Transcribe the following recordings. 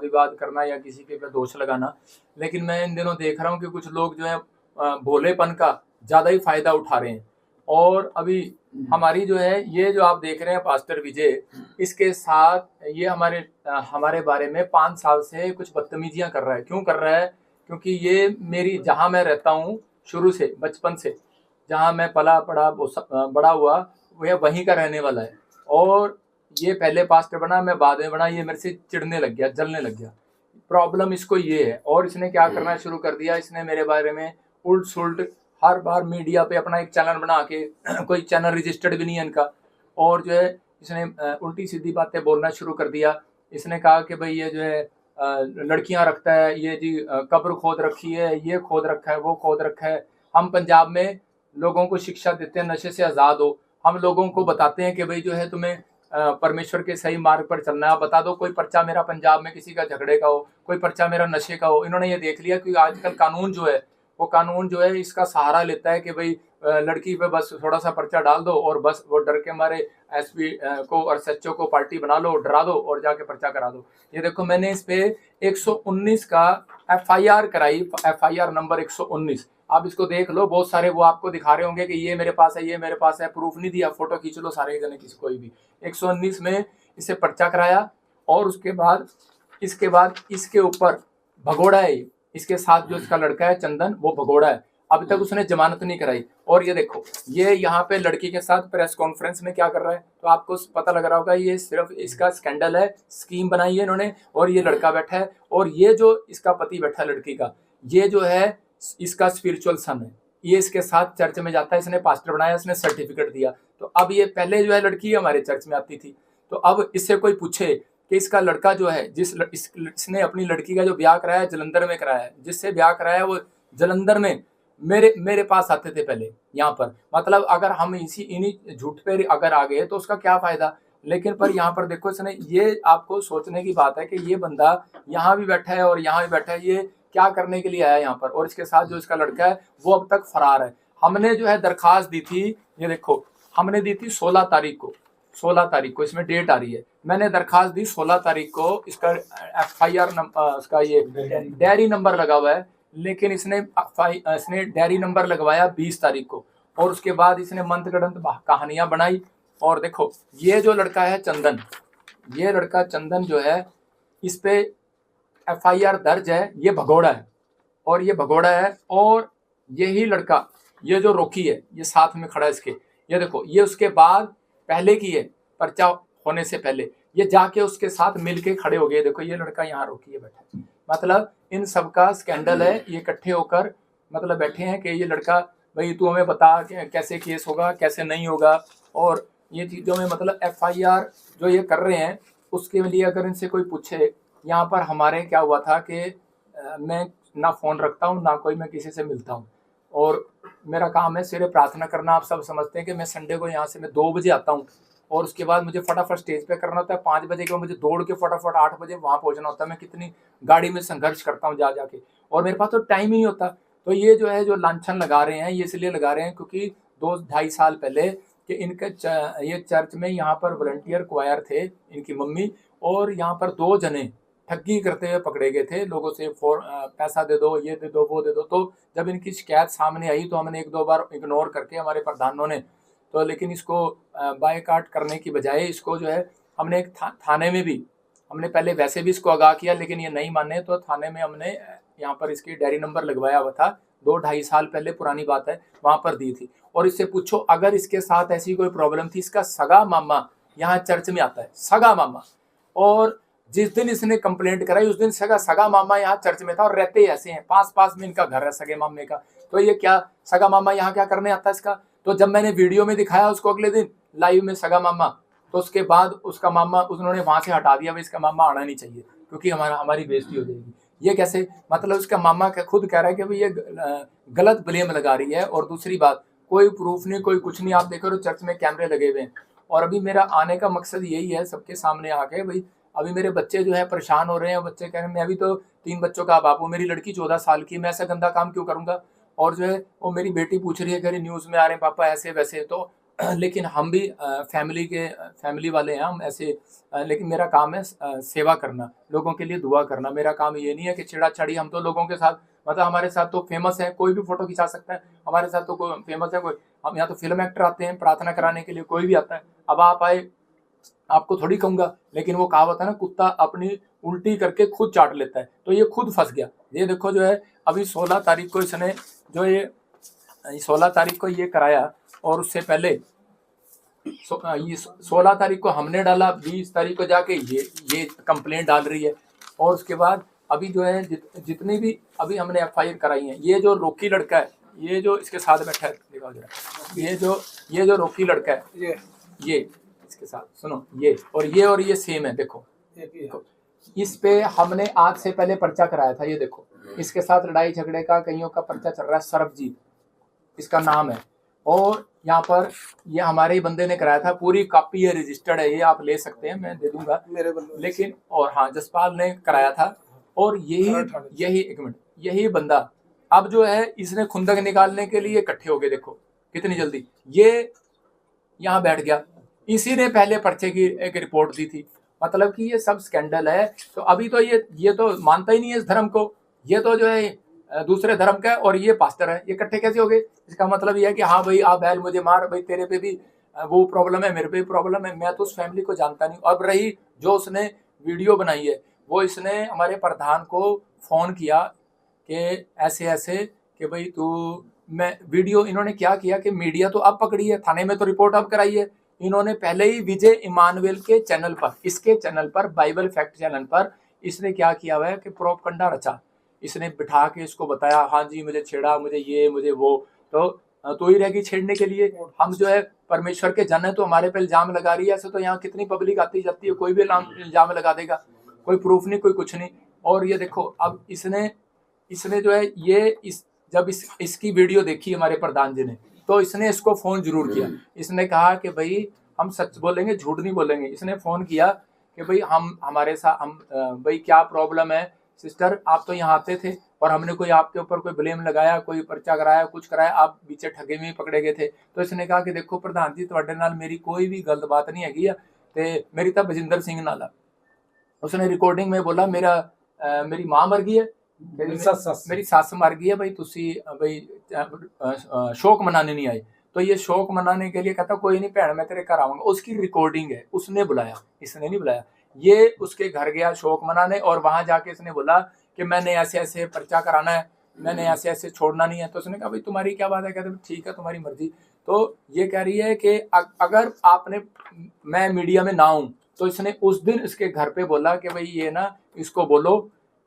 विवाद करना या किसी के पे दोष लगाना। लेकिन मैं इन दिनों देख रहा हूँ कि कुछ लोग जो है भोलेपन का ज़्यादा ही फ़ायदा उठा रहे हैं। और अभी हमारी जो है ये जो आप देख रहे हैं पास्टर विजय, इसके साथ ये हमारे बारे में 5 साल से कुछ बदतमीजियाँ कर रहा है। क्यों कर रहा है? क्योंकि ये मेरी जहाँ मैं रहता हूँ शुरू से, बचपन से, जहाँ मैं पला-पड़ा बड़ा हुआ, वह वहीं का रहने वाला है। और ये पहले पास्टर बना, मैं बाद में बना, ये मेरे से चिढ़ने लग गया, जलने लग गया। प्रॉब्लम इसको ये है। और इसने क्या करना शुरू कर दिया, इसने मेरे बारे में उल्ट-सुल्ट हर बार मीडिया पे अपना एक चैनल बना के कोई चैनल रजिस्टर्ड भी नहीं है इनका, और जो है इसने उल्टी-सीधी बातें बोलना शुरू कर दिया। इसने कहा कि भई ये जो है लड़कियाँ रखता है, ये जी कब्र खोद रखी है, ये खोद रखा है, वो खोद रखा है। हम पंजाब में लोगों को शिक्षा देते हैं नशे से आज़ाद हो। हम लोगों को बताते हैं कि भई जो है तुम्हें परमेश्वर के सही मार्ग पर चलना है। बता दो कोई पर्चा मेरा पंजाब में किसी का झगड़े का हो, कोई पर्चा मेरा नशे का हो। इन्होंने ये देख लिया कि आजकल कानून जो है, वो कानून जो है इसका सहारा लेता है कि भई लड़की पे बस थोड़ा-सा पर्चा डाल दो और बस वो डर के मारे एसपी को और एसएचओ को पार्टी बना लो, डरा दो और जाके पर्चा करा दो। ये देखो मैंने इस पे 119 का एफआईआर कराई, एफआईआर नंबर 119। आप इसको देख लो, बहुत सारे वो आपको दिखा रहे होंगे कि ये मेरे पास है, ये मेरे पास है, प्रूफ नहीं दिया, फोटो खींच लो सारे जने किसी कोई भी। 119 में इसे पर्चा कराया और उसके बाद इसके ऊपर भगोड़ा है। इसके साथ जो इसका लड़का है चंदन, वो भगोड़ा है। अभी तक उसने जमानत नहीं कराई। और ये देखो, ये यहाँ पे लड़की के साथ प्रेस कॉन्फ्रेंस में क्या कर रहा है, तो आपको पता लग रहा होगा ये सिर्फ इसका स्कैंडल है, स्कीम बनाई है इन्होंने। और ये लड़का बैठा है, और ये जो इसका पति बैठा है लड़की का, ये जो है इसका स्पिरिचुअल सन है। ये इसके साथ चर्च में जाता है, इसने पास्टर बनाया, इसने सर्टिफिकेट दिया। तो अब ये पहले जो है लड़की हमारे चर्च में आती थी, तो अब इससे कोई पूछे कि इसका लड़का जो है, इसने अपनी लड़की का जो ब्याह कराया है जलंधर में कराया है, जिससे ब्याह कराया वो जलंधर में मेरे पास आते थे पहले यहाँ पर। मतलब अगर हम इन्हीं झूठ पे अगर आ गए तो उसका क्या फायदा। लेकिन पर यहाँ पर देखो, इसने, ये आपको सोचने की बात है कि ये बंदा यहाँ भी बैठा है और यहाँ भी बैठा है, ये क्या करने के लिए आया यहाँ पर। और इसके साथ जो इसका लड़का है वो अब तक फरार है। हमने जो है दरखास्त दी थी, ये देखो, हमने दी थी 16 तारीख को, 16 तारीख को, इसमें डेट आ रही है। मैंने दरखास्त दी 16 तारीख को, इसका एफआईआर उसका ये डायरी नंबर लगा हुआ है। लेकिन इसने डायरी नंबर लगवाया 20 तारीख को, और उसके बाद इसने मंत्रगढ़ंत कहानियां बनाई। और देखो, ये जो लड़का है चंदन, ये लड़का चंदन जो है, इस पे एफआईआर दर्ज है, ये भगोड़ा है, और ये भगोड़ा है। और यही लड़का, ये जो रोकी है, ये साथ में खड़ा है इसके, ये देखो, ये उसके बाद पहले की है, पर्चा होने से पहले ये जाके उसके साथ मिलके खड़े हो गए। देखो ये लड़का यहाँ रोकी है बैठा। मतलब इन सबका स्कैंडल है, ये इकट्ठे होकर मतलब बैठे हैं कि ये लड़का, भाई तू हमें बता कैसे केस होगा, कैसे नहीं होगा। और ये चीज़ों में मतलब एफआईआर जो ये कर रहे हैं, उसके लिए अगर इनसे कोई पूछे, यहाँ पर हमारे क्या हुआ था कि मैं ना फ़ोन रखता हूँ, ना कोई मैं किसी से मिलता हूँ, और मेरा काम है सिर्फ प्रार्थना करना। आप सब समझते हैं कि मैं संडे को यहाँ से मैं 2 बजे आता हूँ, और उसके बाद मुझे फटाफट स्टेज पे करना होता है। 5 बजे के बाद मुझे दौड़ के फटाफट 8 बजे वहाँ पहुँचना होता है। मैं कितनी गाड़ी में संघर्ष करता हूँ जा जाके, और मेरे पास तो टाइम ही नहीं होता। तो ये जो है, जो लांछन लगा रहे हैं, ये इसलिए लगा रहे हैं क्योंकि 2-2.5 साल पहले कि इनके ये चर्च में यहाँ पर वॉलंटियर क्वायर थे, इनकी मम्मी, और यहाँ पर 2 जने ठगी करते हुए पकड़े गए थे लोगों से। पैसा दे दो, ये दे दो, वो दे दो। तो जब इनकी शिकायत सामने आई तो हमने 1-2 बार इग्नोर करके, हमारे प्रधानों ने, तो लेकिन इसको बायकॉट करने की बजाय इसको जो है, हमने एक थाने में भी, हमने पहले वैसे भी इसको आगाह किया, लेकिन ये नहीं माने, तो थाने में हमने यहाँ पर इसकी डायरी नंबर लगवाया हुआ था। 2-2.5 साल पहले पुरानी बात है, वहाँ पर दी थी। और इससे पूछो, अगर इसके साथ ऐसी कोई प्रॉब्लम थी, इसका सगा मामा यहाँ चर्च में आता है, सगा मामा। और जिस दिन इसने कंप्लेंट कराई उस दिन सगा मामा यहाँ चर्च में था, और रहते ही ऐसे हैं, पास में इनका घर है सगे मामे का। तो ये क्या सगा मामा यहाँ क्या करने आता है इसका। तो जब मैंने वीडियो में दिखाया उसको अगले दिन लाइव में सगा मामा, तो उसके बाद उसका मामा उन्होंने वहां से हटा दिया, भाई इसका मामा आना नहीं चाहिए क्योंकि हमारी बेइज्जती हो जाएगी। ये कैसे, मतलब उसका मामा खुद कह रहा है कि भाई ये गलत ब्लेम लगा रही है। और दूसरी बात, कोई प्रूफ नहीं, कोई कुछ नहीं। आप देखो तो चर्च में कैमरे लगे हुए हैं। और अभी मेरा आने का मकसद यही है, सबके सामने आके, भाई अभी मेरे बच्चे जो है परेशान हो रहे हैं। बच्चे कह रहे हैं, मैं अभी तो 3 बच्चों का बाप हूँ, मेरी लड़की 14 साल की, मैं ऐसा गंदा काम क्यों करूँगा। और जो है वो मेरी बेटी पूछ रही है, कह रही न्यूज़ में आ रहे हैं पापा ऐसे वैसे। तो लेकिन हम भी फैमिली वाले हैं हम ऐसे। लेकिन मेरा काम है सेवा करना, लोगों के लिए दुआ करना। मेरा काम ये नहीं है कि छेड़ा-छाड़ी। हम तो लोगों के साथ, मतलब हमारे साथ तो फेमस है, कोई भी फ़ोटो खिंचा सकता है। हमारे साथ तो कोई फेमस है कोई। हम यहाँ तो फ़िल्म एक्टर आते हैं प्रार्थना कराने के लिए, कोई भी आता है। अब आप आए, आपको थोड़ी कहूँगा, लेकिन वो कहावत है ना, कुत्ता अपनी उल्टी करके खुद चाट लेता है। तो ये खुद फँस गया। ये देखो जो है, अभी 16 तारीख को इसने जो ये 16 तारीख को ये कराया, और उससे पहले ये 16 तारीख को हमने डाला, 20 तारीख को जाके ये कंप्लेंट डाल रही है। और उसके बाद अभी जो है जितनी भी अभी हमने FIR कराई है, ये जो रोकी लड़का है, ये जो इसके साथ बैठा है, दिखाओ जरा, ये जो रोकी लड़का है, ये इसके साथ सुनो, और ये सेम है। देखो इस पे हमने आज से पहले पर्चा कराया था। ये देखो, इसके साथ लड़ाई झगड़े का कईयों का पर्चा चल रहा है। सरबजीत इसका नाम है, और यहाँ पर ये हमारे ही बंदे ने कराया था। पूरी कॉपी है, रजिस्टर्ड है, ये आप ले सकते हैं, मैं दे दूंगा मेरे बंदे। लेकिन और हाँ, जसपाल ने कराया था। और यही एक मिनट, यही बंदा अब जो है, इसने खुंदक निकालने के लिए इकट्ठे हो गए। देखो कितनी जल्दी ये यहाँ बैठ गया। इसी ने पहले पर्चे की एक रिपोर्ट दी थी। मतलब कि ये सब स्कैंडल है। तो अभी तो ये तो मानता ही नहीं है इस धर्म को। ये तो जो है दूसरे धर्म का है, और ये पास्टर है। ये इकट्ठे कैसे हो गए? इसका मतलब ये है कि हाँ भाई, आप बैल मुझे मार, भाई तेरे पे भी वो प्रॉब्लम है, मेरे पे भी प्रॉब्लम है। मैं तो उस फैमिली को जानता नहीं। अब रही जो उसने वीडियो बनाई है, वो इसने हमारे प्रधान को फोन किया कि ऐसे कि भाई मैं वीडियो, इन्होंने क्या किया कि मीडिया तो अब पकड़ी है, थाने में तो रिपोर्ट अब कराई है। इन्होंने पहले ही विजय इमानुएल के चैनल पर, इसके चैनल पर, बाइबल फैक्ट चैनल पर, इसने क्या किया हुआ है कि प्रोपगंडा रचा। इसने बिठा के इसको बताया, हाँ जी मुझे छेड़ा, मुझे ये मुझे वो। तो ही रहेगी छेड़ने के लिए। हम जो है परमेश्वर के जन है, तो हमारे पे इल्जाम लगा रही है। ऐसे तो यहाँ कितनी पब्लिक आती जाती है, कोई भी इल्जाम लगा देगा, कोई प्रूफ नहीं, कोई कुछ नहीं। और ये देखो, अब इसने जो है जब इसकी वीडियो देखी हमारे प्रधान जी ने, तो इसने इसको फोन जरूर किया। इसने कहा कि भाई हम सच बोलेंगे, झूठ नहीं बोलेंगे। इसने फोन किया कि भाई हमारे साथ भाई क्या प्रॉब्लम है सिस्टर, आप तो यहाँ आते थे और हमने कोई आपके ऊपर कोई ब्लेम लगाया, कोई पर्चा कराया, कुछ कराया, आप पीछे ठगे में पकड़े गए थे। तो इसने कहा कि देखो प्रधान जी, ਤੁਹਾਡੇ नाल मेरी कोई भी गलत बात नहीं हैगी, ते मेरी तो बजिंदर सिंह नाल आ। उसने रिकॉर्डिंग में बोला मेरी माँ मर गई है, मेरी सस मर गई है, भाई तुसी भाई शोक मनाने नहीं आए। तो ये शोक मनाने के लिए कहता कोई नहीं भैन, मैं तेरे घर आऊंगा। उसकी रिकॉर्डिंग है, उसने बुलाया, इसने नहीं बुलाया। ये उसके घर गया शोक मनाने, और वहां जाके इसने बोला कि मैंने ऐसे ऐसे पर्चा कराना है, मैंने ऐसे ऐसे छोड़ना नहीं है। तो उसने कहा भाई तुम्हारी क्या बात है? कहते ठीक है तुम्हारी मर्जी। तो ये कह रही है कि अगर मैं मीडिया में ना हूं, तो इसने उस दिन इसके घर पे बोला कि भाई ये ना, इसको बोलो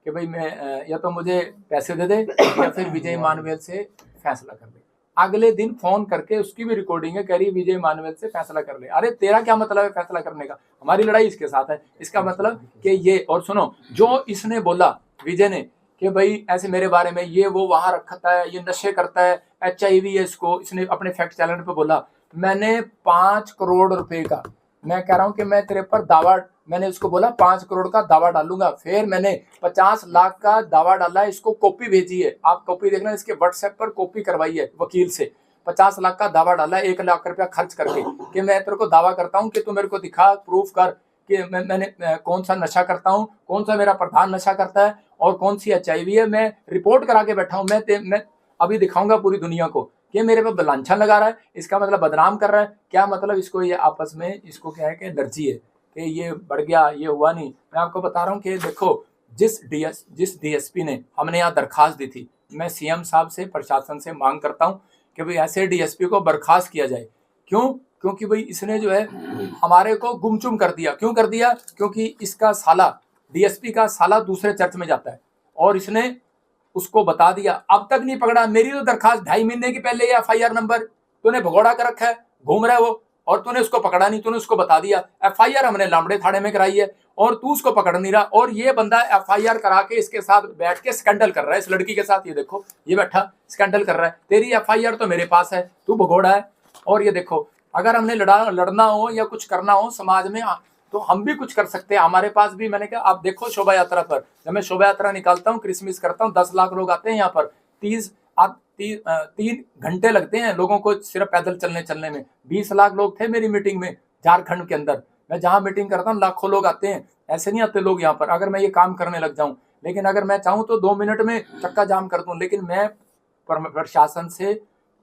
कि भाई मैं या तो मुझे पैसे दे दे, या फिर विजय इमानुएल से फैसला कर ले। अगले दिन फोन करके, उसकी भी रिकॉर्डिंग है, कह रही विजय इमानुएल से फैसला कर ले। अरे तेरा क्या मतलब है फैसला करने का? हमारी लड़ाई इसके साथ है। इसका मतलब कि ये, और सुनो, जो इसने बोला विजय ने कि भाई ऐसे मेरे बारे में ये वो वहां रखता है, ये नशे करता है, HIV है इसको, इसने अपने फैक्ट चैनल पे बोला। मैंने 5 करोड़ रुपए का, मैं कह रहा हूं कि मैं तेरे पर दावा, मैंने उसको बोला 5 करोड़ का दावा डालूंगा। फिर मैंने 50 लाख का दावा डाला, इसको कॉपी भेजी है, आप कॉपी देखना, इसके व्हाट्सएप पर कॉपी करवाई है वकील से। 50 लाख का दावा डाला, 1 लाख रुपया खर्च करके, कि मैं तेरे को दावा करता हूं कि तू मेरे को दिखा, प्रूफ कर कि मैंने कौन सा नशा करता हूं, कौन सा मेरा प्रधान नशा करता है, और कौन सी HIV है। मैं रिपोर्ट करा के बैठा हूं। मैं अभी दिखाऊंगा पूरी दुनिया को कि मेरे पे लांछन लगा रहा है, इसका मतलब बदनाम कर रहा है। क्या मतलब? इसको ये आपस में, इसको क्या है कि एलर्जी है कि ये बढ़ गया, ये हुआ नहीं। मैं आपको बता रहा हूँ कि देखो, जिस DSP ने, हमने यहाँ दरखास्त दी थी, मैं CM साहब से, प्रशासन से मांग करता हूँ कि भाई ऐसे DSP को बर्खास्त किया जाए। क्यों? क्योंकि भाई इसने जो है हमारे को गुमचुम कर दिया। क्यों कर दिया? क्योंकि इसका साला, DSP का साला दूसरे चर्च में जाता है, और इसने उसको बता दिया। अब तक नहीं पकड़ा। मेरी तो दरखास्त 2.5 महीने की पहले ही FIR नंबर तूने भगोड़ा कर रखा है, घूम रहा है वो, और तूने उसको पकड़ा नहीं, तूने उसको बता दिया। FIR हमने लामड़े थाने में कराई है, और तू उसको पकड़ नहीं रहा। और ये बंदा FIR करा के इसके साथ बैठ के स्कैंडल कर रहा है, इस लड़की के साथ। ये देखो, ये बैठा स्कैंडल कर रहा है। तेरी FIR तो मेरे पास है, तू भगोड़ा है। और ये देखो, अगर हमने लड़ना हो या कुछ करना हो समाज में, तो हम भी कुछ कर सकते हैं। हमारे पास भी, मैंने कहा आप देखो शोभा यात्रा पर, जब मैं शोभा यात्रा निकालता हूँ, क्रिसमस करता हूँ, 10 लाख लोग आते हैं यहाँ पर। 3 घंटे लगते हैं लोगों को सिर्फ पैदल चलने में। 20 लाख लोग थे मेरी मीटिंग में झारखंड के अंदर। मैं जहाँ मीटिंग करता हूँ लाखों लोग आते हैं, ऐसे नहीं आते लोग यहाँ पर। अगर मैं ये काम करने लग जाऊँ, लेकिन अगर मैं चाहूँ तो 2 मिनट में चक्का जाम कर दूँ। लेकिन मैं प्रशासन से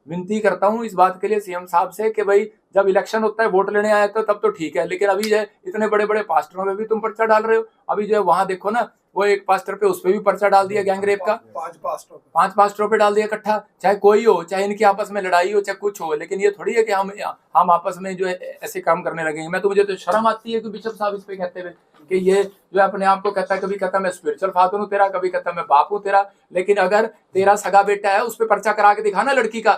विनती करता हूँ इस बात के लिए, सीएम साहब से, कि भाई जब इलेक्शन होता है वोट लेने आए तो तब तो ठीक है, लेकिन अभी जो है इतने बड़े बड़े पास्टरों पे भी तुम पर्चा डाल रहे हो। अभी जो है वहां देखो ना, वो एक पास्टर पे उस पे भी पर्चा डाल दिया गैंगरेप का, 5 पास्टरों पे डाल दिया इकट्ठा। चाहे कोई हो, चाहे इनकी आपस में लड़ाई हो, चाहे कुछ हो, लेकिन ये थोड़ी है कि हम आपस में जो है ऐसे काम करने लगेंगे। मैं तो मुझे तो शर्म आती है कि बिशप साहब इस पे कहते हुए कि ये जो अपने आप को कहता है, कभी कहता मैं स्पिरिचुअल फादर हूँ तेरा, कभी कहता मैं बाप हूँ तेरा। लेकिन अगर तेरा सगा बेटा है उस पर पर्चा करा के दिखाना, लड़की का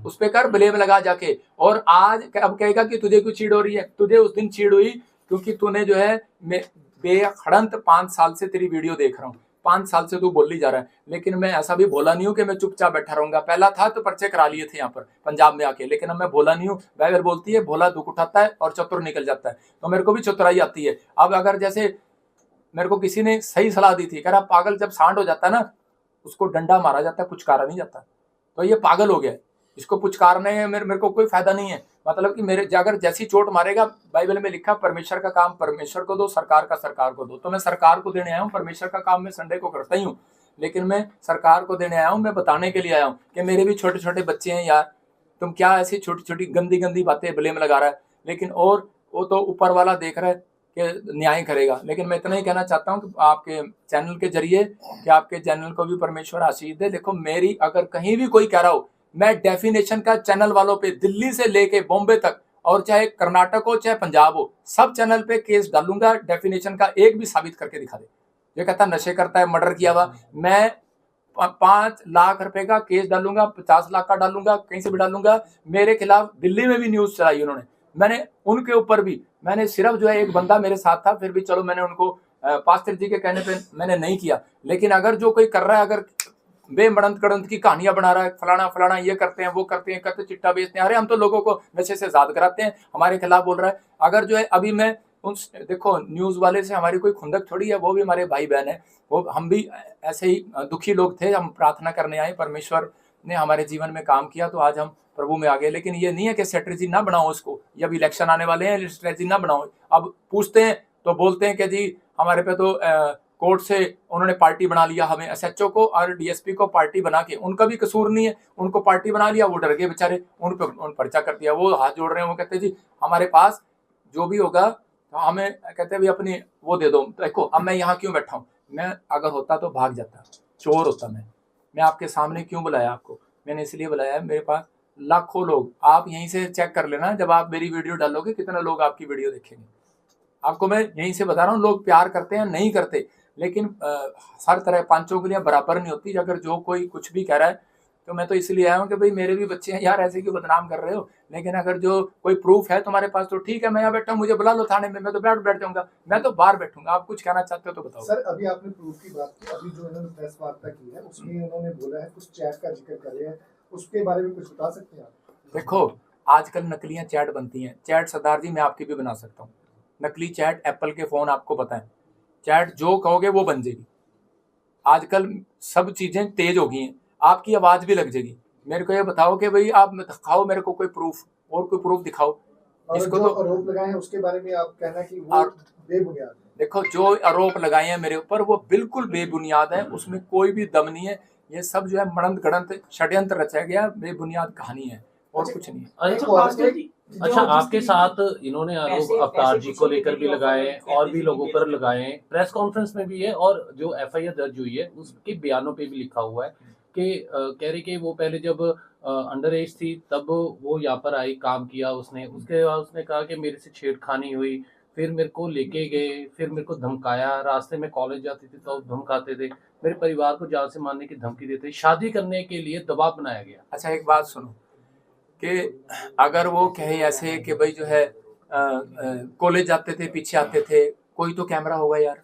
उस पे कर, ब्लेम लगा जाके। और आज अब कहेगा कि तुझे क्यों चीड़ हो रही है? तुझे उस दिन चीड़ हुई क्योंकि तूने जो है बेखड़ंत 5 साल से तेरी वीडियो देख रहा हूँ, 5 साल से तू बोली जा रहा है। लेकिन मैं ऐसा भी बोला नहीं हूँ कि मैं चुपचाप बैठा रहूंगा। पहला था तो पर्चे करा लिए थे यहाँ पर पंजाब में आके, लेकिन अब मैं बोला नहीं हूँ। बाइबल बोलती है भोला दुख उठाता है और चतुर निकल जाता है, तो मेरे को भी चतुराई आती है। अब अगर जैसे मेरे को किसी ने सही सलाह दी थी, कह रहा पागल जब सांड हो जाता है ना, उसको डंडा मारा जाता है, पुचकारा नहीं जाता। तो ये पागल हो गया, इसको पुचकारने में मेरे को कोई फायदा नहीं है। मतलब कि मेरे अगर जैसी चोट मारेगा, बाइबल में लिखा परमेश्वर का काम परमेश्वर को दो, सरकार का सरकार को दो। तो मैं सरकार को देने आया हूँ, परमेश्वर का काम मैं संडे को करता ही हूँ, लेकिन मैं सरकार को देने आया हूँ। मैं बताने के लिए आया हूँ कि मेरे भी छोटे छोटे बच्चे हैं यार, तुम क्या ऐसी छोटी छोटी गंदी गंदी बातें ब्लेम लगा रहा है। लेकिन और वो तो ऊपर वाला देख रहा है कि न्याय करेगा। लेकिन मैं इतना ही कहना चाहता हूँ कि आपके चैनल के जरिए कि आपके चैनल को भी परमेश्वर आशीष दे। देखो मेरी अगर कहीं भी कोई कह रहा हो, मैं डेफिनेशन का चैनल वालों पे दिल्ली से लेके बॉम्बे तक, और चाहे कर्नाटक हो चाहे पंजाब हो, सब चैनल पे केस डालूंगा। डेफिनेशन का एक भी साबित करके दिखा दे। ये कहता नशे करता है, मर्डर किया हुआ, मैं 5 लाख रुपए का केस डालूंगा, 50 लाख का डालूंगा, कहीं से भी डालूंगा। मेरे खिलाफ दिल्ली में भी न्यूज चलाई उन्होंने, मैंने उनके ऊपर भी, मैंने सिर्फ जो है एक बंदा मेरे साथ था, फिर भी चलो मैंने उनको पास्टर जी के कहने पे मैंने नहीं किया। लेकिन अगर जो कोई कर रहा है, अगर बेमड़ंत कड़ंत की कहानियां बना रहा है, फलाना फलाना ये करते हैं वो करते हैं, करते चिट्टा बेचते हैं, अरे हम तो लोगों को नशे से आजाद कराते हैं, हमारे खिलाफ बोल रहा है। अगर जो है अभी मैं उस देखो न्यूज वाले से हमारी कोई खुंदक थोड़ी है, वो भी हमारे भाई बहन है, वो हम भी ऐसे ही दुखी लोग थे। हम प्रार्थना करने आए, परमेश्वर ने हमारे जीवन में काम किया तो आज हम प्रभु में आ गए। लेकिन ये नहीं है कि स्ट्रेटेजी ना बनाओ उसको, जब इलेक्शन आने वाले हैं स्ट्रेटेजी ना बनाओ। अब पूछते हैं तो बोलते हैं कि जी हमारे पे तो कोर्ट से उन्होंने पार्टी बना लिया, हमें एसएचओ को और डीएसपी को पार्टी बना के, उनका भी कसूर नहीं है, उनको पार्टी बना लिया, वो डर गए बेचारे, उन पर्चा कर दिया। वो हाथ जोड़ रहे हैं, वो कहते जी हमारे पास जो भी होगा तो हमें कहते भाई अपनी वो दे दो। देखो अब मैं यहाँ क्यों बैठा हूँ, मैं अगर होता तो भाग जाता, चोर होता मैं आपके सामने क्यों बुलाया आपको? मैंने इसलिए बुलाया है, मेरे पास लाखों लोग, आप यहीं से चेक कर लेना, जब आप मेरी वीडियो डालोगे कितने लोग आपकी वीडियो देखेंगे। आपको मैं यहीं से बता रहा हूँ, लोग प्यार करते हैं नहीं करते, लेकिन हर तरह पांचों के लिए बराबर नहीं होती। अगर जो कोई कुछ भी कह रहा है तो मैं तो इसलिए आया हूँ कि भाई मेरे भी बच्चे हैं यार, ऐसे क्यों बदनाम कर रहे हो। लेकिन अगर जो कोई प्रूफ है तुम्हारे पास तो ठीक है, मैं यहाँ बैठा हूँ, मुझे बुला लो थाने में, मैं तो बैठ जाऊंगा, मैं तो बाहर बैठूंगा। आप कुछ कहना चाहते हो तो बताओ। सर अभी आपने प्रूफ की बात की, अभी जो इन्होंने प्रेस वार्ता की है उसमें उन्होंने बोला है कुछ चैट का जिक्र कर रहे हैं, उसके बारे में कुछ बता सकते हैं आप? देखो आजकल नकलियां चैट बनती हैं, चैट सरदार जी मैं आपकी भी बना सकता हूँ, नकली चैट। एप्पल के फोन आपको पता है, चैट जो कहोगे वो बन जाएगी। आजकल सब चीजें तेज हो गई हैं, आपकी आवाज भी लग जाएगी। मेरे को ये बताओ कि भाई आप दिखाओ मेरे को कोई प्रूफ, और कोई प्रूफ दिखाओ। इसको तो आरोप लगाए हैं उसके बारे में आप कहना कि वो बेबुनियाद। देखो जो आरोप लगाए हैं मेरे ऊपर वो बिल्कुल बेबुनियाद है, उसमें कोई भी दम नहीं है। ये सब जो है मड़ंत गड़ंत षड्यंत्र रचा गया, बेबुनियाद कहानी है और कुछ नहीं है। अच्छा आपके साथ इन्होंने आरोप अवतार जी को लेकर भी लगाए और भी लोगों पर लगाए, प्रेस कॉन्फ्रेंस में भी है और जो एफआईआर दर्ज हुई है उसके बयानों पे भी लिखा हुआ है कि कह रही कि वो पहले जब अंडर एज थी तब वो यहाँ पर आई, काम किया उसने, उसके बाद उसने कहा कि मेरे से छेड़खानी हुई, फिर मेरे को लेके गए, फिर मेरे को धमकाया, रास्ते में कॉलेज जाती थी तो धमकाते थे, मेरे परिवार को जान से मारने की धमकी देते, शादी करने के लिए दबाव बनाया गया। अच्छा एक बात सुनो कि अगर वो कहे ऐसे कि भाई जो है कॉलेज जाते थे, पीछे आते थे, कोई तो कैमरा होगा यार,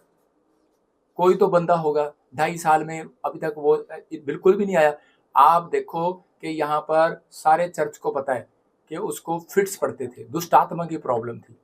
कोई तो बंदा होगा। 2.5 साल में अभी तक वो बिल्कुल भी नहीं आया। आप देखो कि यहाँ पर सारे चर्च को पता है कि उसको फिट्स पड़ते थे, दुष्ट आत्मा की प्रॉब्लम थी।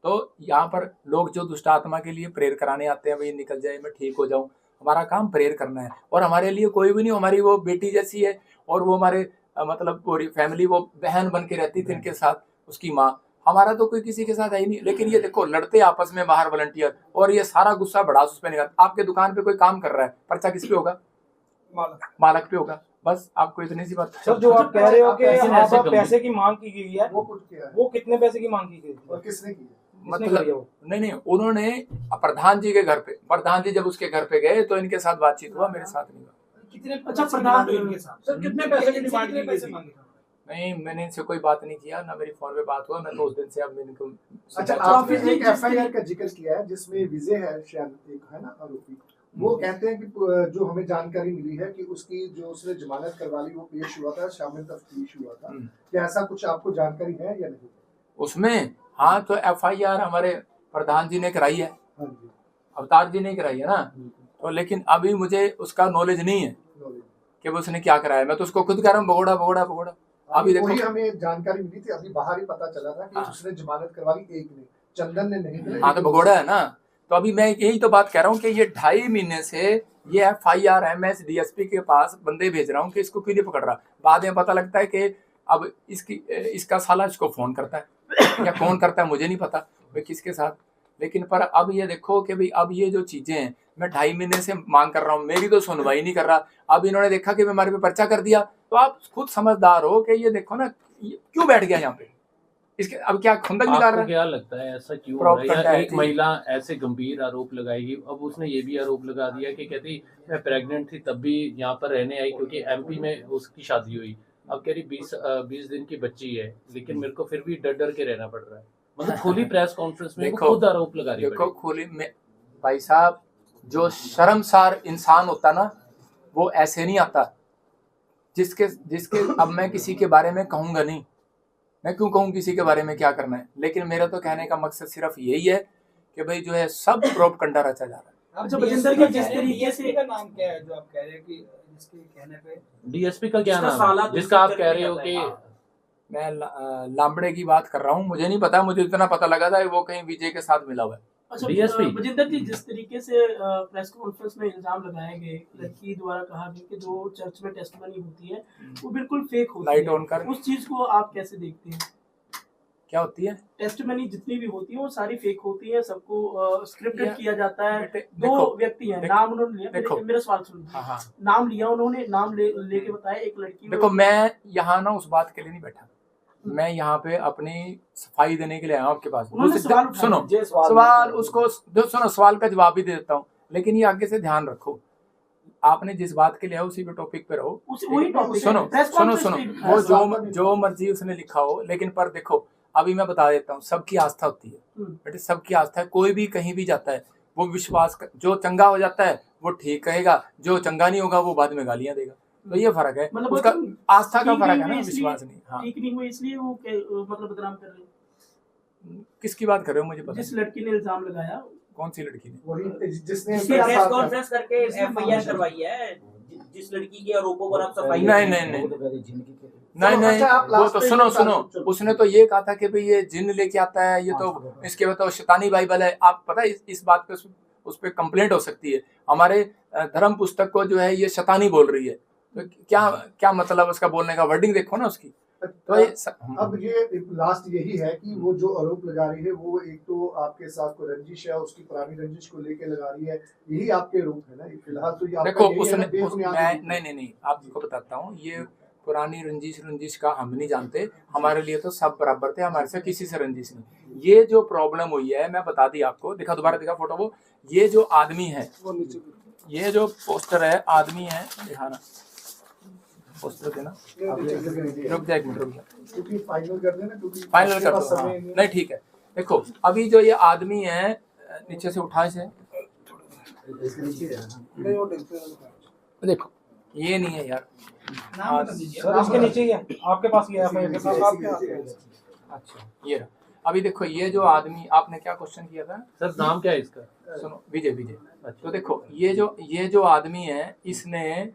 तो यहाँ पर लोग जो दुष्ट आत्मा के लिए प्रेयर कराने आते हैं, भाई निकल जाए, मैं ठीक हो जाऊं, हमारा काम प्रेयर करना है, और हमारे लिए कोई भी नहीं, हमारी वो बेटी जैसी है, और वो हमारे मतलब पूरी फैमिली वो बहन बन के रहती थी इनके साथ, उसकी माँ। हमारा तो कोई किसी के साथ है ही नहीं। लेकिन ये देखो लड़ते आपस में बाहर वॉलंटियर, और ये सारा गुस्सा बढ़ा उस पे निकाल। आपके दुकान पे कोई काम कर रहा है, पर्चा किस पे होगा? मालक पे होगा। बस आपको इतनी सी बात। सर जो आप कह रहे हो कि ऐसे आप पैसे की मांग की गई है, वो कुछ किया है वो कितने पैसे की मांग की गई और किसने की है? मतलब नहीं, उन्होंने प्रधान जी के घर पे, प्रधान जी जब उसके घर पे गए तो इनके साथ बातचीत हुआ, मेरे साथ नहीं हुआ। कितने प्रधान के साथ सर कितने पैसे की डिमांड की गई थी? नहीं, मैंने इनसे कोई बात नहीं किया, ना मेरी फोन पे बात हुआ। मैं तो उस दिन से अब मैंने अच्छा, आपने एक एफआईआर का जिक्र किया है जिसमें विजय है शायद एक है ना आरोपी, वो कहते हैं कि जो हमें जानकारी मिली है कि उसकी जो उसने जमानत करवा ली वो पेश हुआ था, शामिल तफ्तीश हुआ था। क्या ऐसा कुछ आपको जानकारी है या नहीं उसमें? हाँ, तो एफआईआर हमारे प्रधान जी ने कराई है, हाँ जी, अवतार जी ने कराई है ना। तो लेकिन अभी मुझे उसका नॉलेज नहीं है कि वो उसने क्या कराया। मैं तो उसको खुद कह रहा हूँ भगोड़ा भगोड़ा भगोड़ा। अभी देखो, वही हमें जानकारी मिली थी, अभी बाहर ही पता चला था कि हाँ। उसने जमानत करवा ली एक ने, चंदन ने नहीं। हाँ, तो भगोड़ा है ना। तो अभी मैं यही तो बात कह रहा हूँ कि ये 2.5 महीने से ये एफआईआर है, मैं डीएसपी के पास बंदे भेज रहा हूँ कि इसको क्यों नहीं पकड़ रहा। बाद में पता लगता है कि अब इसका साला इसको फोन करता है या कौन करता है मुझे नहीं पता भाई किसके साथ। लेकिन पर अब ये देखो कि भाई अब ये जो चीजें हैं, मैं 2.5 महीने से मांग कर रहा हूँ, मेरी तो सुनवाई नहीं कर रहा। अब इन्होंने देखा कि हमारे पे पर्चा कर दिया, तो आप खुद समझदार हो कि ये देखो ना क्यों बैठ गया यहाँ पे, इसके अब क्या खुंदक निकाल रहा आपको है? क्या लगता है ऐसा क्यों हो प्रॉप रहा है? करता या है एक जी। महिला ऐसे गंभीर आरोप लगाएगी, अब उसने ये भी आरोप लगा दिया कि कहती मैं प्रेग्नेंट थी तब भी यहाँ पर रहने आई क्योंकि एमपी में उसकी शादी हुई। अब कह रही 20 दिन की बच्ची है, लेकिन मेरे को फिर भी डर डर के रहना पड़ रहा है। मतलब खुली प्रेस कॉन्फ्रेंस में वो देखो, खुद आरोप लगा रही है। देखो खुली में भाई साहब, जो शर्मसार इंसान होता ना वो ऐसे नहीं आता। जिसके अब मैं किसी के बारे में कहूंगा नहीं, मैं क्यों कहूँ किसी के बारे में क्या करना है। लेकिन मेरा तो कहने का मकसद सिर्फ यही है कि भाई जो है सब प्रोपगंडा रचा जा रहा है। अच्छा, बजिंदर के जिस तरीके से का नाम क्या है जो आप कह रहे हैं कि जिसके कहने पे डीएसपी का क्या नाम है जिसका आप कह रहे हो कि मैं लांबड़े की बात कर रहा हूँ, मुझे नहीं पता। मुझे इतना पता लगा था वो कहीं विजय के साथ मिला हुआ है। अच्छा, डीएसपी बजिंदर जी जिस तरीके से प्रेस कॉन्फ्रेंस में इल्जाम लगाए गए, लड़की द्वारा कहा गया कि जो चर्च में टेस्टिमनी होती है वो बिल्कुल फेक होती लाइट है, ऑन कर। उस चीज को आप कैसे देखते हैं? क्या होती है? टेस्टिमनी जितनी भी होती है वो सारी फेक होती है, सबको स्क्रिप्टेड किया जाता है। दो देखो, व्यक्ति हैं, नाम उन्होंने लिया, मेरा सवाल सुन, हाँ, नाम लिया उन्होंने, नाम लेके बताया एक लड़की। देखो मैं यहाँ ना उस बात के लिए नहीं बैठा, मैं यहाँ पे अपनी सफाई देने के लिए आया हूँ आपके पास। सुनो सवाल उसको सुनो, सवाल का जवाब भी दे देता हूँ, लेकिन ये आगे से ध्यान रखो। आपने जिस बात के लिए आया उसी पे टॉपिक पे रहो। सुनो, वो जो मर्जी उसने लिखा हो, लेकिन पर देखो अभी मैं बता देता हूँ, सबकी आस्था होती है बेटे, सबकी आस्था है। कोई भी कहीं भी जाता है वो विश्वास जो चंगा हो जाता है वो ठीक कहेगा, जो चंगा नहीं होगा वो बाद में गालियां देगा। तो ये फर्क है, मतलब उसका आस्था का फर्क है ना, विश्वास नहीं। हाँ, ठीक नहीं हुई इसलिए वो मतलब बदनाम कर रहे हैं। किसकी बात कर रहे हो मुझे पता। जिस लड़की ने इल्जाम लगाया, कौन सी लड़की ने? वही जिसने प्रेस कॉन्फ्रेंस करके एफआईआर करवाई है, जिस लड़की के आरोपों पर आप सफाई नहीं, वो तो सुनो, उसने तो ये कहा था कि भाई ये जिन लेके आता है, ये तो इसके बताओ शैतानी बाइबल है। आप पता है इस बात पे उस पर कंप्लेंट हो सकती है। हमारे धर्म पुस्तक को जो है ये शैतानी बोल रही है, तो क्या मतलब उसका बोलने का वर्डिंग देखो ना उसकी। तो अब ये लास्ट यही है कि वो जो आरोप लगा रही है वो एक तो आपके साथ को रंजिश है, उसकी पुरानी रंजिश को लेके लगा रही है, यही आपके आरोप है ना फिलहाल। तो ये देखो उसने नहीं आपको बताता हूँ, ये पुरानी रंजिश का हम नहीं जानते, हमारे लिए तो सब बराबर थे, हमारे से किसी से रंजिश नहीं। ये जो प्रॉब्लम हुई है मैं बता दी आपको, दोबारा दिखा फोटो वो, ये जो आदमी है, ये जो पोस्टर है आदमी है, दिखाना पोस्टर देना, रुक जा एक मिनट, रुक जा, क्योंकि फाइनल कर देना, क्योंकि फाइनल कर दो। हाँ, नहीं ठीक है। देखो अभी जो ये आदमी है, नीचे से उठाए से देखो, ये नहीं है यार, सर इसके नीचे ही है आपके पास, ये अच्छा ये रहा। अभी देखो ये जो आदमी, आपने क्या क्वेश्चन किया था सर, नाम क्या है इसका? सुनो, विजय। तो देखो ये जो आदमी है, इसने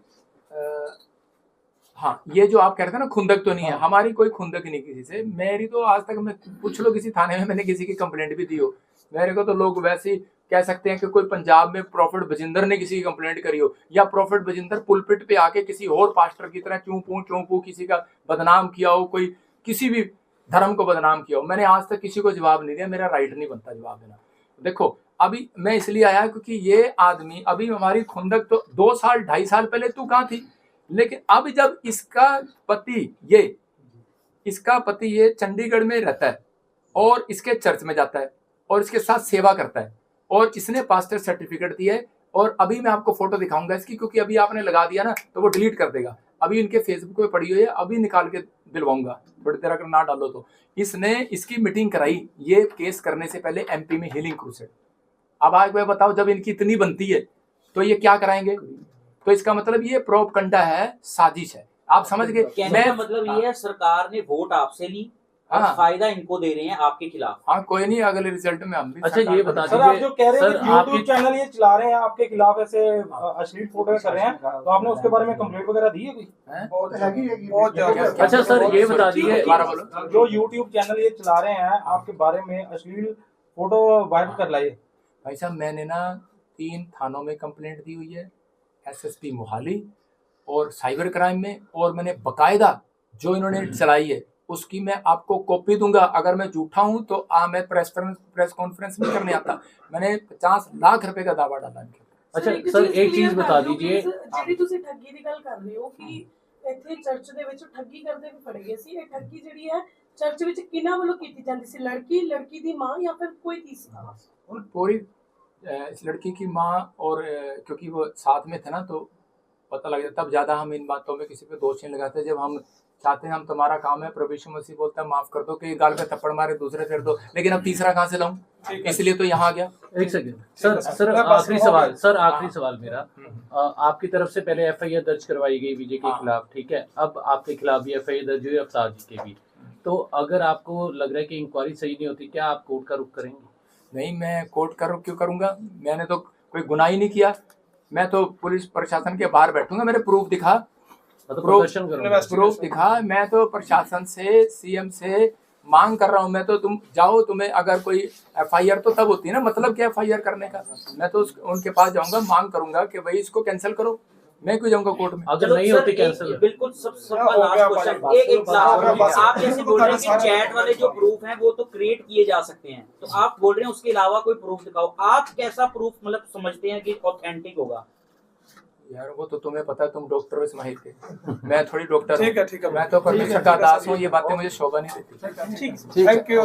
हाँ, ये जो आप कह रहे थे ना खुंदक तो नहीं है, हमारी कोई खुंदक नहीं किसी से। मेरी तो आज तक, मैं पूछ लो किसी थाने में मैंने किसी की कंप्लेंट भी दी हो, मेरे को तो लोग वैसे ही कह सकते हैं कि कोई पंजाब में प्रॉफिट बजिंदर ने किसी की कंप्लेंट करी हो, या प्रॉफिट बजिंदर पुलपिट पे आके किसी और पास्टर की तरह चूं पू किसी का बदनाम किया हो, कोई किसी भी धर्म को बदनाम किया हो। मैंने आज तक किसी को जवाब नहीं दिया, मेरा राइट नहीं बनता जवाब देना। देखो अभी मैं इसलिए आया क्योंकि ये आदमी, अभी हमारी खुंदक तो 2 साल 2.5 साल पहले तू कहाँ थी, लेकिन अब जब इसका पति ये चंडीगढ़ में रहता है और इसके चर्च में जाता है और इसके साथ सेवा करता है और इसने पास्टर सर्टिफिकेट दिया है, और अभी मैं आपको फोटो दिखाऊंगा इसकी, क्योंकि अभी आपने लगा दिया ना तो वो डिलीट कर देगा। अभी इनके फेसबुक पे पड़ी हुई है, अभी निकाल के दिलवाऊंगा, थोड़ी देर अगर ना डालो तो। इसने इसकी मीटिंग कराई ये केस करने से पहले एमपी में हीलिंग क्रूसेड। अब आज मैं बताओ, जब इनकी इतनी बनती है तो ये क्या कराएंगे? तो इसका मतलब ये प्रोपगंडा है, साजिश है। आप समझ गए? कहने का मतलब ये है सरकार ने वोट आपसे ली और हाँ। फायदा इनको दे रहे हैं आपके खिलाफ। हाँ, कोई नहीं, अगले रिजल्ट में हम भी। अच्छा, ये बता सर, आप जो कह रहे हैं सर, कि YouTube चैनल ये चला रहे हैं आपके खिलाफ, ऐसे अश्लील फोटो कर रहे हैं, तो आपने उसके बारे में कंप्लेंट वगैरह दी है कोई? बहुत हैगी बहुत ज्यादा। अच्छा सर, ये बता दीजिए, जो YouTube चैनल ये चला रहे हैं आपके बारे में अश्लील फोटो वायरल कर लाए। भाई साहब, मैंने ना 3 थानों में कंप्लेंट दी हुई है, एसएसपी मोहाली और साइबर क्राइम में, और मैंने बकायदा जो इन्होंने चलाई है उसकी मैं आपको कॉपी दूंगा। अगर मैं झूठा हूं तो मैं प्रेस कॉन्फ्रेंस नहीं करने आता। मैंने 50 लाख रुपए का दावा डाला इनके। अच्छा सर, एक चीज बता दीजिए, ਜਿਹੜੀ ਤੁਸੀਂ ਠੱਗੀ ਦੀ ਗੱਲ ਕਰ ਰਹੇ ਹੋ ਕਿ ਇੱਥੇ ਚਰਚ ਦੇ ਵਿੱਚ ਠੱਗੀ ਕਰਦੇ ਵੀ ਫੜੇ ਗਏ ਸੀ, ਇਹ ਠੱਗੀ ਜਿਹੜੀ ਹੈ ਚਰਚ ਵਿੱਚ ਕਿਹਨਾਂ ਵੱਲੋਂ ਕੀਤੀ ਜਾਂਦੀ ਸੀ? ਲੜਕੀ ਦੀ ਮਾਂ ਜਾਂ ਫਿਰ ਕੋਈ तीसरा? पूरी इस लड़की की माँ, और क्योंकि वो साथ में थे ना तो पता लग जाता। तब ज्यादा हम इन बातों में किसी पे दोष नहीं लगाते। जब हम चाहते हैं, हम तुम्हारा काम है, प्रभु यीशु मसीह बोलता है माफ कर दो, कि गाल पे थप्पड़ मारे दूसरे फेर दो, लेकिन अब तीसरा कहाँ से लाऊं? इसलिए तो यहाँ आ गया। एक सेकंड सर, आखिरी सवाल मेरा, आपकी तरफ से पहले एफआईआर दर्ज करवाई गई विजय के खिलाफ, ठीक है, अब आपके खिलाफ भी एफआईआर दर्ज हुई अवतार जी के भी, तो अगर आपको लग रहा है कि इंक्वायरी सही नहीं होती, क्या आप कोर्ट का रुख करेंगे? नहीं, मैं कोर्ट का रुख क्यों करूंगा? मैंने तो कोई गुनाह ही नहीं किया। मैं तो पुलिस प्रशासन के बाहर बैठूंगा, मेरे प्रूफ दिखा, प्रदर्शन करूंगा, प्रूफ दिखा। मैं तो प्रशासन से, सीएम से मांग कर रहा हूं। मैं तो, तुम जाओ, तुम्हें अगर कोई एफआईआर तो तब होती है ना, मतलब क्या एफआईआर करने का? मैं तो उनके पास जाऊंगा, मांग करूंगा कि भाई इसको कैंसिल करो। मैं क्यों जाऊंगा कोर्ट में? अगर नहीं होती कैंसिल? बिल्कुल सबका लास्ट क्वेश्चन, एक आप जैसे बोल रहे हैं कि चैट वाले जो प्रूफ हैं वो तो क्रिएट किए जा सकते हैं, तो आप बोल रहे हैं उसके अलावा कोई प्रूफ दिखाओ। आप कैसा प्रूफ मतलब समझते हैं कि ऑथेंटिक होगा? यार वो तो तुम्हें पता है, तुम डॉक्टर हो इस्माइल के, मैं थोड़ी डॉक्टर हूँ। ठीक है, मैं तो परमेश्वर का दास हूँ। ये बातें मुझे शोभा नहीं देती। Thank you.